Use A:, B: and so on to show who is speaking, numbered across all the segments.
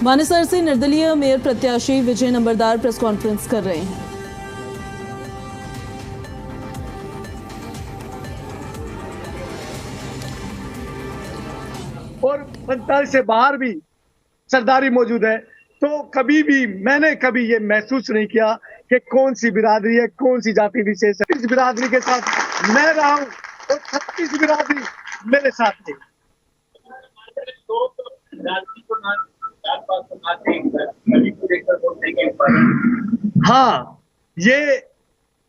A: मानेसर से निर्दलीय मेयर प्रत्याशी विजय नंबरदार प्रेस कॉन्फ्रेंस कर रहे हैं।
B: और 45 से बाहर भी सरदारी मौजूद है, तो कभी भी मैंने कभी ये महसूस नहीं किया कि कौन सी बिरादरी है, कौन सी जाति विशेष है। इस बिरादरी के साथ मैं रहा हूं और 36 बिरादरी मेरे साथ थी। हाँ, ये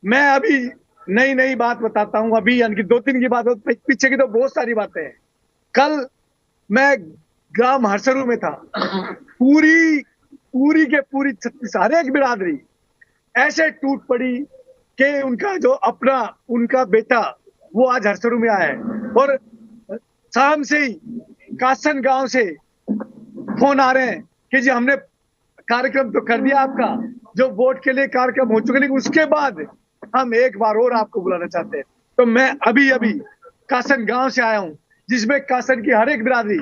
B: मैं अभी नई बात बताता हूँ। अभी यानी कि 2-3 की बात, पीछे की तो बहुत सारी बातें हैं। कल मैं ग्राम हरसरू में था, पूरी के पूरी 36 हर एक बिरादरी ऐसे टूट पड़ी कि उनका बेटा वो आज हरसरू में आया है और शाम से ही कासन गांव से फोन आ रहे हैं कि जी हमने कार्यक्रम तो कर दिया आपका, जो वोट के लिए कार्यक्रम हो चुके, लेकिन उसके बाद हम एक बार और आपको बुलाना चाहते हैं। तो मैं अभी कासन गांव से आया हूं, जिसमें कासन की हर एक बिरादरी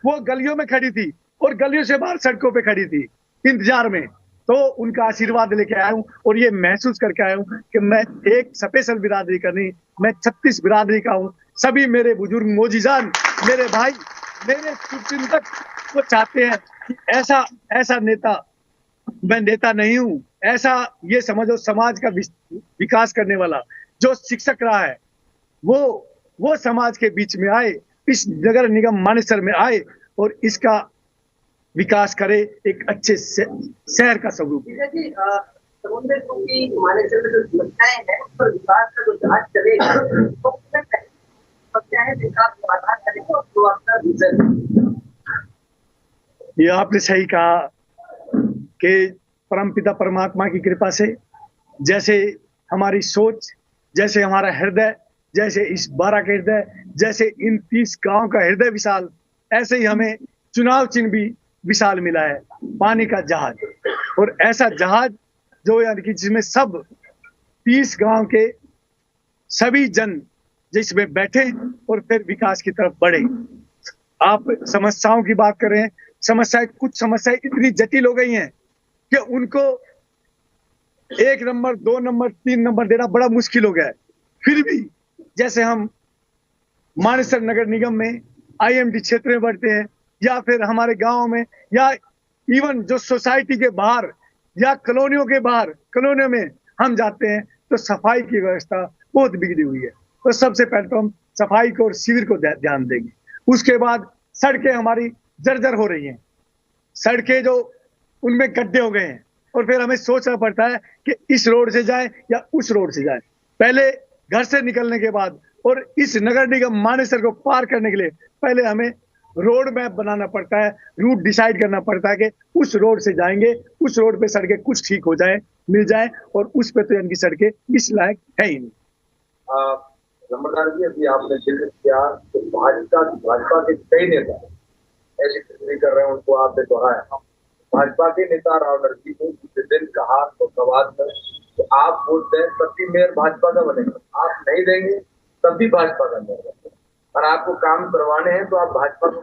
B: वो गलियों में खड़ी थी और गलियों से बाहर सड़कों पे खड़ी थी इंतजार में। तो उनका आशीर्वाद लेके आया हूं और ये महसूस करके आया हूं कि मैं एक स्पेशल बिरादरी का नहीं, मैं 36 बिरादरी का हूं। सभी मेरे बुजुर्ग मोजीजान, मेरे भाई, मेरे चिंतक वो चाहते हैं कि ऐसा नेता, मैं नेता नहीं हूं, ऐसा ये समझो समाज का विकास करने वाला जो शिक्षक रहा है, वो समाज के बीच में आए, इस नगर निगम मानेसर में आए और इसका विकास करे, एक अच्छे शहर का स्वरूप।
C: मानेसर में जो समस्याएं हैं उस पर विकास का जो जांच चलेगा तो समस्याएं विकास समाधान करेगा और जो आपका विजन।
B: ये आपने सही कहा कि परमपिता परमात्मा की कृपा से जैसे हमारी सोच, जैसे हमारा हृदय, जैसे इस 12 का हृदय, जैसे इन 30 गांव का हृदय विशाल, ऐसे ही हमें चुनाव चिन्ह भी विशाल मिला है, पानी का जहाज। और ऐसा जहाज जो यानी कि जिसमें सब 30 गांव के सभी जन जिसमें बैठे और फिर विकास की तरफ बढ़े। आप समस्याओं की बात कर रहे हैं, कुछ समस्याएं इतनी जटिल हो गई हैं कि उनको 1 नंबर, 2 नंबर, 3 नंबर देना बड़ा मुश्किल हो गया है। फिर भी जैसे हम मानेसर नगर निगम में IMD क्षेत्र में बढ़ते हैं या फिर हमारे गांव में या इवन जो सोसाइटी के बाहर या कॉलोनियों के बाहर, कॉलोनियों में हम जाते हैं तो सफाई की व्यवस्था बहुत बिगड़ी हुई है। तो सबसे पहले तो हम सफाई को और शिविर को ध्यान देंगे। उसके बाद सड़कें हमारी जर्जर हो रही हैं, सड़कें जो उनमें गड्ढे हो गए हैं और फिर हमें सोचना पड़ता है कि इस रोड से जाए या उस रोड से जाए। पहले घर से निकलने के बाद और इस नगर निगम मानेसर को पार करने के लिए पहले हमें रोड मैप बनाना पड़ता है, रूट डिसाइड करना पड़ता है कि उस रोड से जाएंगे, उस रोड पे सड़कें कुछ ठीक हो जाए, मिल जाए, और उस पे तो इनकी सड़कें इस लायक है ही नहीं।
C: नंबरदार जी, अभी आपने जिक्र किया तो भाजपा के कई नेता ऐसी टिप्पणी कर रहे हैं, उनको आपने दोहराया। भाजपा के नेता राव नरसी ने जिस दिन कहा तो सवाल में कि आप वोट दें तब भी मेयर भाजपा का बनेगा, आप नहीं देंगे तब भी भाजपा का मेयर बनेगा, और आपको काम करवाने हैं तो आप भाजपा को